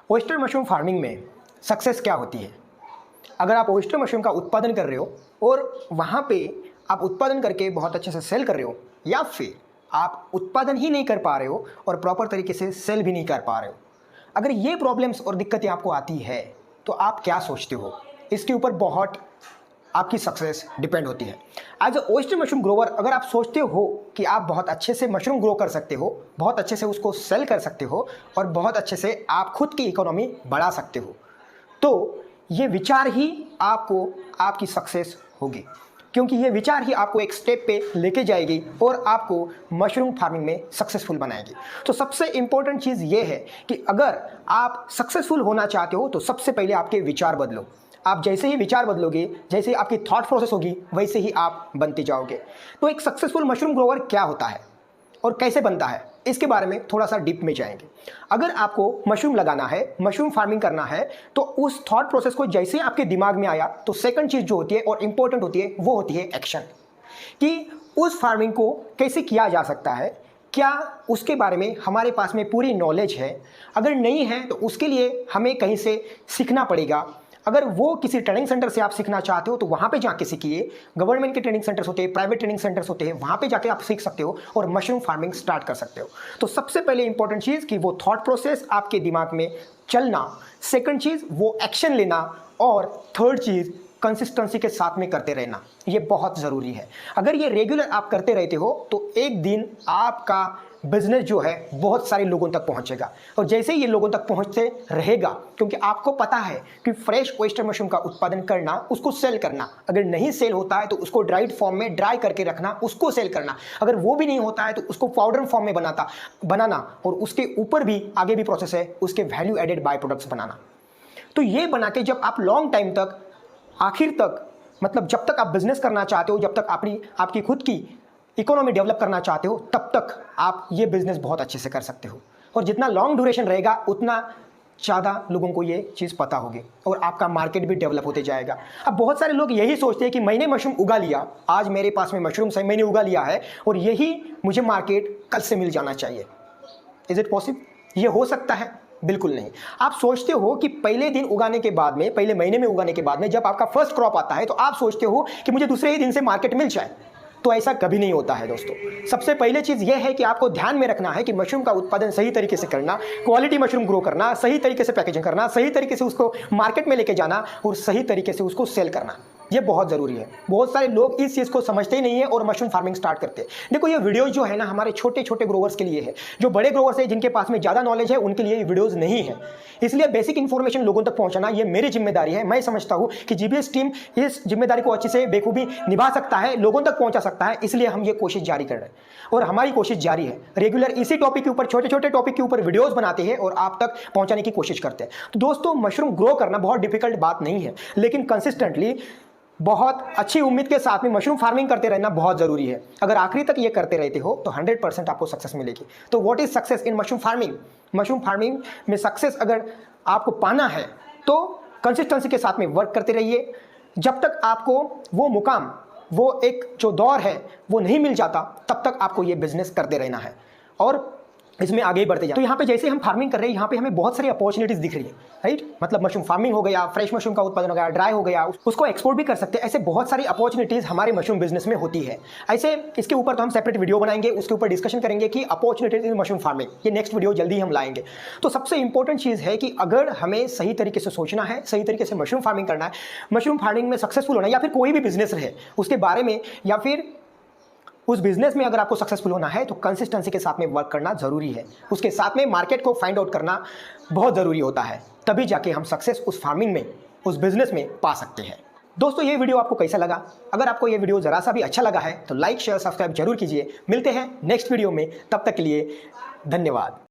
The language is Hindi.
ओयस्टर मशरूम फार्मिंग में सक्सेस क्या होती है? अगर आप ओयस्टर मशरूम का उत्पादन कर रहे हो और वहाँ पे आप उत्पादन करके बहुत अच्छे से सेल कर रहे हो, या फिर आप उत्पादन ही नहीं कर पा रहे हो और प्रॉपर तरीके से सेल भी नहीं कर पा रहे हो, अगर ये प्रॉब्लम्स और दिक्कतें आपको आती है तो आप क्या सोचते हो? इसके ऊपर बहुत आपकी सक्सेस डिपेंड होती है। As a oyster mushroom grower, अगर आप सोचते हो कि आप बहुत अच्छे से मशरूम ग्रो कर सकते हो, बहुत अच्छे से उसको सेल कर सकते हो और बहुत अच्छे से आप खुद की इकोनॉमी बढ़ा सकते हो, तो ये विचार ही आपको आपकी सक्सेस होगी, क्योंकि ये विचार ही आपको एक स्टेप पे लेके जाएगी और आपको मशरूम फार्मिंग में सक्सेसफुल बनाएगी। तो सबसे इंपॉर्टेंट चीज़ ये है कि अगर आप सक्सेसफुल होना चाहते हो तो सबसे पहले आपके विचार बदलो। आप जैसे ही विचार बदलोगे, जैसे ही आपकी थॉट प्रोसेस होगी, वैसे ही आप बनते जाओगे। तो एक सक्सेसफुल मशरूम ग्रोवर क्या होता है और कैसे बनता है, इसके बारे में थोड़ा सा डीप में जाएंगे। अगर आपको मशरूम लगाना है, मशरूम फार्मिंग करना है, तो उस थॉट प्रोसेस को जैसे आपके दिमाग में आया, तो सेकंड चीज़ जो होती है और इंपॉर्टेंट होती है वो होती है एक्शन, कि उस फार्मिंग को कैसे किया जा सकता है, क्या उसके बारे में हमारे पास में पूरी नॉलेज है। अगर नहीं है तो उसके लिए हमें कहीं से सीखना पड़ेगा। अगर वो किसी ट्रेनिंग सेंटर से आप सीखना चाहते हो तो वहाँ पे जाके सीखिए। गवर्नमेंट के ट्रेनिंग सेंटर्स होते हैं, प्राइवेट ट्रेनिंग सेंटर्स होते हैं, वहाँ पे जाके आप सीख सकते हो और मशरूम फार्मिंग स्टार्ट कर सकते हो। तो सबसे पहले इंपॉर्टेंट चीज़ कि वो थॉट प्रोसेस आपके दिमाग में चलना, सेकंड चीज़ वो एक्शन लेना, और थर्ड चीज़ कंसिस्टेंसी के साथ में करते रहना, ये बहुत ज़रूरी है। अगर ये रेगुलर आप करते रहते हो तो एक दिन आपका बिजनेस जो है बहुत सारे लोगों तक पहुंचेगा, और जैसे ही ये लोगों तक पहुंचते रहेगा, क्योंकि आपको पता है कि फ्रेश ओयस्टर मशरूम का उत्पादन करना, उसको सेल करना, अगर नहीं सेल होता है तो उसको ड्राइड फॉर्म में ड्राई करके रखना, उसको सेल करना, अगर वो भी नहीं होता है तो उसको पाउडर फॉर्म में बनाना, और उसके ऊपर भी आगे भी प्रोसेस है उसके वैल्यू एडेड बाय प्रोडक्ट्स बनाना। तो ये बना के जब आप लॉन्ग टाइम तक, आखिर तक, मतलब जब तक आप बिजनेस करना चाहते हो, जब तक आपकी खुद की इकोनॉमी डेवलप करना चाहते हो, तब तक आप ये बिजनेस बहुत अच्छे से कर सकते हो। और जितना लॉन्ग ड्यूरेशन रहेगा उतना ज़्यादा लोगों को ये चीज़ पता होगी और आपका मार्केट भी डेवलप होते जाएगा। अब बहुत सारे लोग यही सोचते हैं कि मैंने मशरूम उगा लिया, आज मेरे पास में मशरूम्स है, मैंने उगा लिया है और यही मुझे मार्केट कल से मिल जाना चाहिए। Is it possible? ये हो सकता है? बिल्कुल नहीं। आप सोचते हो कि पहले दिन उगाने के बाद में, पहले महीने में उगाने के बाद में, जब आपका फर्स्ट क्रॉप आता है तो आप सोचते हो कि मुझे दूसरे ही दिन से मार्केट मिल जाए, तो ऐसा कभी नहीं होता है दोस्तों। सबसे पहले चीज़ यह है कि आपको ध्यान में रखना है कि मशरूम का उत्पादन सही तरीके से करना, क्वालिटी मशरूम ग्रो करना, सही तरीके से पैकेजिंग करना, सही तरीके से उसको मार्केट में लेके जाना और सही तरीके से उसको सेल करना, ये बहुत ज़रूरी है। बहुत सारे लोग इस चीज़ को समझते ही नहीं है और मशरूम फार्मिंग स्टार्ट करते हैं। देखो, ये वीडियोज़ जो है ना, हमारे छोटे छोटे ग्रोवर्स के लिए है। जो बड़े ग्रोवर्स है, जिनके पास में ज़्यादा नॉलेज है, उनके लिए ये वीडियोज़ नहीं है। इसलिए बेसिक इन्फॉर्मेशन लोगों तक पहुंचाना ये मेरी जिम्मेदारी है। मैं समझता हूं कि जीबीएस टीम इस जिम्मेदारी को अच्छे से बेखूबी निभा सकता है, लोगों तक पहुंचा सकता है, इसलिए हम ये कोशिश जारी कर रहे हैं और हमारी कोशिश जारी है। रेगुलर इसी टॉपिक के ऊपर, छोटे छोटे टॉपिक के ऊपर वीडियोस बनाते हैं और आप तक पहुंचाने की कोशिश करते हैं। तो दोस्तों, मशरूम ग्रो करना बहुत डिफिकल्ट बात नहीं है, लेकिन कंसिस्टेंटली, बहुत अच्छी उम्मीद के साथ में मशरूम फार्मिंग करते रहना बहुत ज़रूरी है। अगर आखिरी तक ये करते रहते हो तो 100% आपको सक्सेस मिलेगी। तो what is success in mushroom farming? Mushroom farming में सक्सेस अगर आपको पाना है तो कंसिस्टेंसी के साथ में वर्क करते रहिए। जब तक आपको वो मुकाम, वो एक जो दौर है वो नहीं मिल जाता, तब तक आपको ये बिजनेस करते रहना है और इसमें आगे ही बढ़ते जाए। तो यहाँ पे जैसे हम फार्मिंग कर रहे हैं, यहाँ पे हमें बहुत सारी अपॉर्चुनिटीज दिख रही है, राइट? मतलब मशरूम फार्मिंग हो गया, फ्रेश मशरूम का उत्पादन हो गया, ड्राई हो गया, उसको एक्सपोर्ट भी कर सकते हैं। ऐसे बहुत सारी अपॉर्चुनिटीज हमारे मशरूम बिजनेस में होती है। ऐसे इसके ऊपर तो हम सेपरेट वीडियो बनाएंगे, उसके ऊपर डिस्कशन करेंगे कि अपॉर्चुनिटीज इन मशरूम फार्मिंग, ये नेक्स्ट वीडियो जल्दी हम लाएंगे। तो सबसे इंपॉर्टेंट चीज़ है कि अगर हमें सही तरीके से सोचना है, सही तरीके से मशरूम फार्मिंग करना है, मशरूम फार्मिंग में सक्सेसफुल होना है, या फिर कोई भी बिजनेस रहे उसके बारे में, या फिर उस बिजनेस में अगर आपको सक्सेसफुल होना है तो कंसिस्टेंसी के साथ में वर्क करना जरूरी है। उसके साथ में मार्केट को फाइंड आउट करना बहुत ज़रूरी होता है, तभी जाके हम सक्सेस उस फार्मिंग में, उस बिजनेस में पा सकते हैं। दोस्तों, ये वीडियो आपको कैसा लगा? अगर आपको ये वीडियो ज़रा सा भी अच्छा लगा है तो लाइक, शेयर, सब्सक्राइब जरूर कीजिए। मिलते हैं नेक्स्ट वीडियो में, तब तक के लिए धन्यवाद।